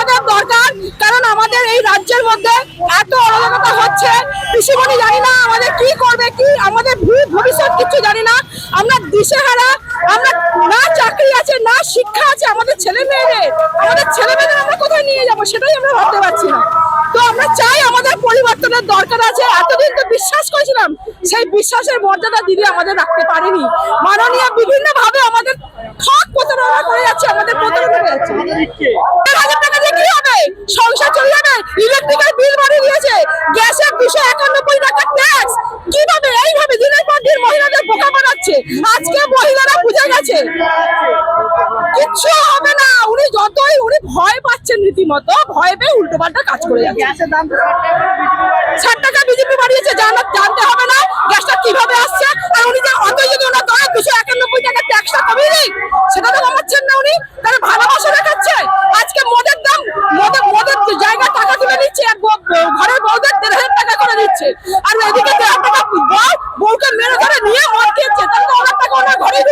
পদক্ষেপ দরকার, কারণ আমাদের এই রাজ্যের মধ্যে এত অরাজকতা হচ্ছে, পিসিমণি জানি না আমাদের কি করবে, কি আমাদের ভবিষ্যৎ কিছু জানি না। আমরা দিশেহারা, আমরা না চাকরি আছে না শিক্ষা আছে, আমাদের ছেলে মেয়েদের আমরা কোথায় নিয়ে যাবো সেটাই আমরা ভাবতে পারছি না। তো আমরা চাই আমাদের পরিবর্তনের দরকার আছে। এতদিন তো বিশ্বাস করেছিলাম, সেই বিশ্বাসের মর্যাদা দিদি আমাদের রাখতে পারেনি। মাননীয় বিভিন্ন ভাবে আমাদের ঠক প্রতারণা করে যাচ্ছে, আমাদের প্রতারণা করে যাচ্ছে। 1,000 টাকা দিয়ে কি হবে? সংসার চলে যাবে? ইলেকট্রিকের বিল বাড়িয়ে দিয়েছে, গ্যাসের 291 টাকা ট্যাক্স। কিভাবে এইভাবে দিনের পর দিন মহিলাদের বোকা বানাচ্ছে? আজকে মহিলারা বুঝে গেছে কিচ্ছু হবে না। উনি ভয় পাচ্ছেন, রীতিমতো ভয় পেয়ে উল্টো পাল্টা কাজ করে যাচ্ছে। 60 টাকা বিজেপি বাড়িয়েছে, জানতে হবে না গ্যাসটা কিভাবে আসছে। আর উনি যে অত যদি ওনার 291 টাকা ট্যাক্সটা কমিয়ে দিই, সেটা তো কমাচ্ছেন না উনি, তাহলে ভালোবাসা দেখাচ্ছে। আজকে মদের দাম, মদের জায়গায় টাকা তুলে নিচ্ছে, ঘরের বউদের 1,500 টাকা করে দিচ্ছে, আর এদিকে 1,000 টাকা বউকে মেরে ধরে নিয়ে মদ খেয়েছে, তাহলে তো ওনার টাকা ওনার ঘরেই